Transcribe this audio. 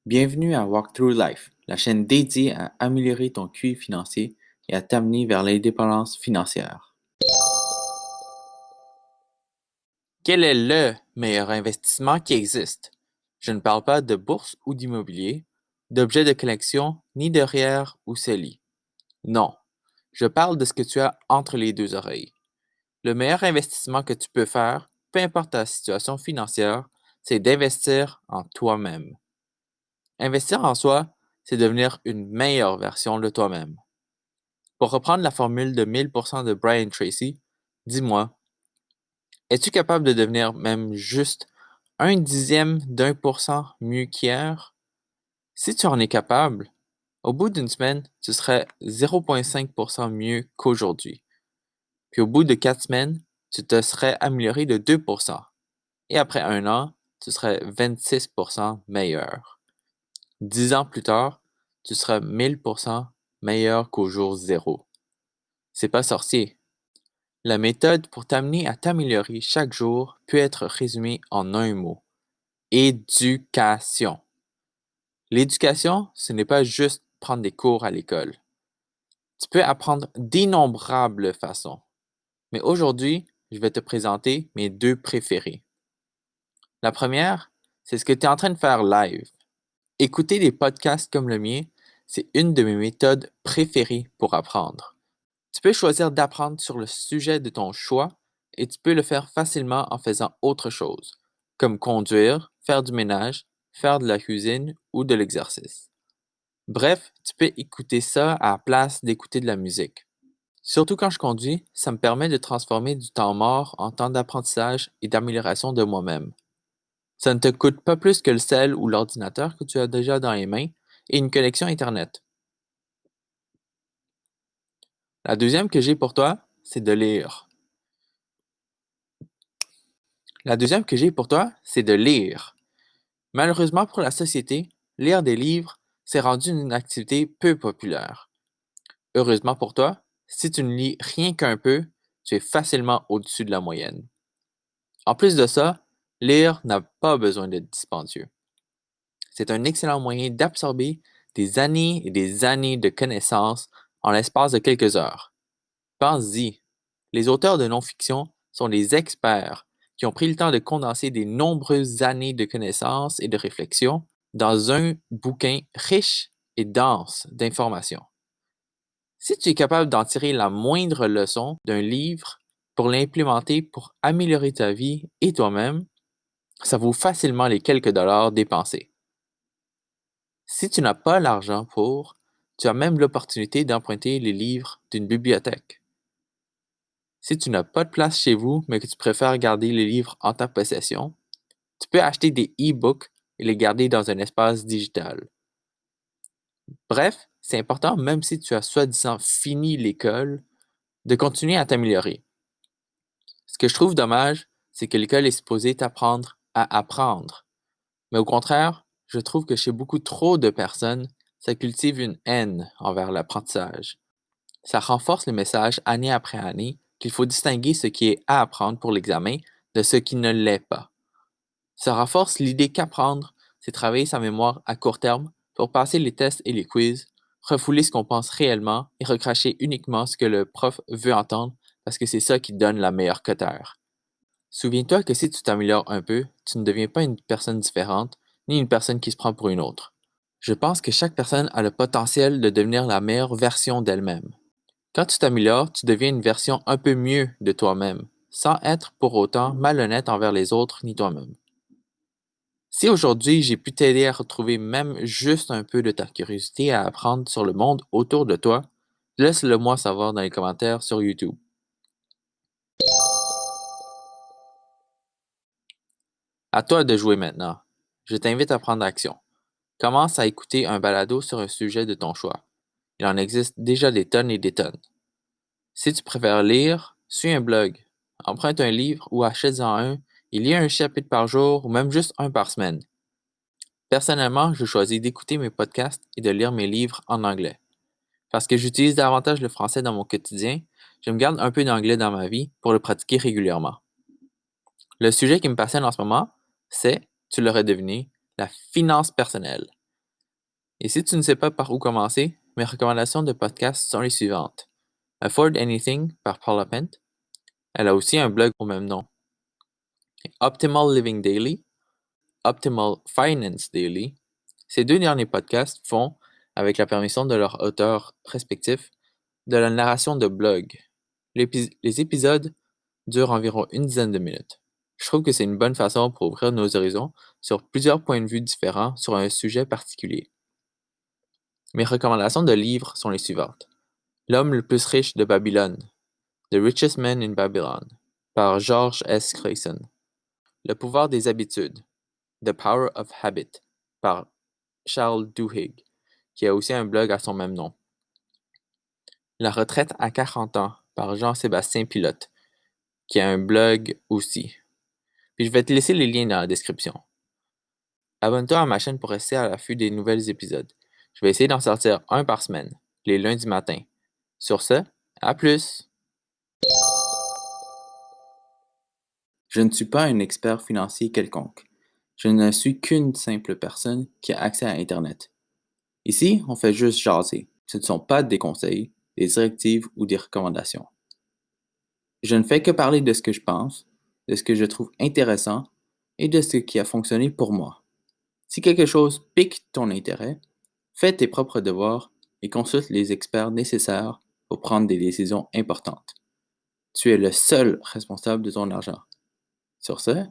Bienvenue à Walkthrough Life, la chaîne dédiée à améliorer ton QI financier et à t'amener vers l'indépendance financière. Quel est le meilleur investissement qui existe? Je ne parle pas de bourse ou d'immobilier, d'objets de collection, ni de REER ou CELI. Non, je parle de ce que tu as entre les deux oreilles. Le meilleur investissement que tu peux faire, peu importe ta situation financière, c'est d'investir en toi-même. Investir en soi, c'est devenir une meilleure version de toi-même. Pour reprendre la formule de 1000% de Brian Tracy, dis-moi, es-tu capable de devenir même juste 0,1% mieux qu'hier? Si tu en es capable, au bout d'une semaine, tu serais 0,5% mieux qu'aujourd'hui. Puis au bout de 4 semaines, tu te serais amélioré de 2%. Et après un an, tu serais 26% meilleur. 10 ans plus tard, tu seras 1000% meilleur qu'au jour zéro. C'est pas sorcier. La méthode pour t'amener à t'améliorer chaque jour peut être résumée en un mot. Éducation. L'éducation, ce n'est pas juste prendre des cours à l'école. Tu peux apprendre d'innombrables façons. Mais aujourd'hui, je vais te présenter mes deux préférés. La première, c'est ce que tu es en train de faire live. Écouter des podcasts comme le mien, c'est une de mes méthodes préférées pour apprendre. Tu peux choisir d'apprendre sur le sujet de ton choix et tu peux le faire facilement en faisant autre chose, comme conduire, faire du ménage, faire de la cuisine ou de l'exercice. Bref, tu peux écouter ça à la place d'écouter de la musique. Surtout quand je conduis, ça me permet de transformer du temps mort en temps d'apprentissage et d'amélioration de moi-même. Ça ne te coûte pas plus que le sel ou l'ordinateur que tu as déjà dans les mains et une connexion Internet. La deuxième que j'ai pour toi, c'est de lire. La deuxième que j'ai pour toi, c'est de lire. Malheureusement pour la société, lire des livres s'est rendu une activité peu populaire. Heureusement pour toi, si tu ne lis rien qu'un peu, tu es facilement au-dessus de la moyenne. En plus de ça, lire n'a pas besoin d'être dispendieux. C'est un excellent moyen d'absorber des années et des années de connaissances en l'espace de quelques heures. Pense-y, les auteurs de non-fiction sont des experts qui ont pris le temps de condenser des nombreuses années de connaissances et de réflexion dans un bouquin riche et dense d'informations. Si tu es capable d'en tirer la moindre leçon d'un livre pour l'implémenter pour améliorer ta vie et toi-même, ça vaut facilement les quelques dollars dépensés. Si tu n'as pas l'argent pour, tu as même l'opportunité d'emprunter les livres d'une bibliothèque. Si tu n'as pas de place chez vous, mais que tu préfères garder les livres en ta possession, tu peux acheter des e-books et les garder dans un espace digital. Bref, c'est important, même si tu as soi-disant fini l'école, de continuer à t'améliorer. Ce que je trouve dommage, c'est que l'école est supposée t'apprendre à apprendre. Mais au contraire, je trouve que chez beaucoup trop de personnes, ça cultive une haine envers l'apprentissage. Ça renforce le message année après année qu'il faut distinguer ce qui est à apprendre pour l'examen de ce qui ne l'est pas. Ça renforce l'idée qu'apprendre, c'est travailler sa mémoire à court terme pour passer les tests et les quiz, refouler ce qu'on pense réellement et recracher uniquement ce que le prof veut entendre parce que c'est ça qui donne la meilleure coteur. Souviens-toi que si tu t'améliores un peu, tu ne deviens pas une personne différente, ni une personne qui se prend pour une autre. Je pense que chaque personne a le potentiel de devenir la meilleure version d'elle-même. Quand tu t'améliores, tu deviens une version un peu mieux de toi-même, sans être pour autant malhonnête envers les autres ni toi-même. Si aujourd'hui j'ai pu t'aider à retrouver même juste un peu de ta curiosité à apprendre sur le monde autour de toi, laisse-le moi savoir dans les commentaires sur YouTube. À toi de jouer maintenant. Je t'invite à prendre action. Commence à écouter un balado sur un sujet de ton choix. Il en existe déjà des tonnes et des tonnes. Si tu préfères lire, suis un blog, emprunte un livre ou achète-en un et lis un chapitre par jour ou même juste un par semaine. Personnellement, je choisis d'écouter mes podcasts et de lire mes livres en anglais. Parce que j'utilise davantage le français dans mon quotidien, je me garde un peu d'anglais dans ma vie pour le pratiquer régulièrement. Le sujet qui me passionne en ce moment, c'est, tu l'aurais deviné, la finance personnelle. Et si tu ne sais pas par où commencer, mes recommandations de podcast sont les suivantes. Afford Anything par Paula Pent. Elle a aussi un blog au même nom. Optimal Living Daily, Optimal Finance Daily. Ces deux derniers podcasts font, avec la permission de leurs auteurs respectifs, de la narration de blog. Les épisodes durent environ une dizaine de minutes. Je trouve que c'est une bonne façon pour ouvrir nos horizons sur plusieurs points de vue différents sur un sujet particulier. Mes recommandations de livres sont les suivantes. L'homme le plus riche de Babylone, The Richest Man in Babylon, par George S. Clason. Le pouvoir des habitudes, The Power of Habit, par Charles Duhigg, qui a aussi un blog à son même nom. La retraite à 40 ans, par Jean-Sébastien Pilote, qui a un blog aussi. Puis je vais te laisser les liens dans la description. Abonne-toi à ma chaîne pour rester à l'affût des nouveaux épisodes. Je vais essayer d'en sortir un par semaine, les lundis matins. Sur ce, à plus! Je ne suis pas un expert financier quelconque. Je ne suis qu'une simple personne qui a accès à Internet. Ici, on fait juste jaser. Ce ne sont pas des conseils, des directives ou des recommandations. Je ne fais que parler de ce que je pense, de ce que je trouve intéressant et de ce qui a fonctionné pour moi. Si quelque chose pique ton intérêt, fais tes propres devoirs et consulte les experts nécessaires pour prendre des décisions importantes. Tu es le seul responsable de ton argent. Sur ce,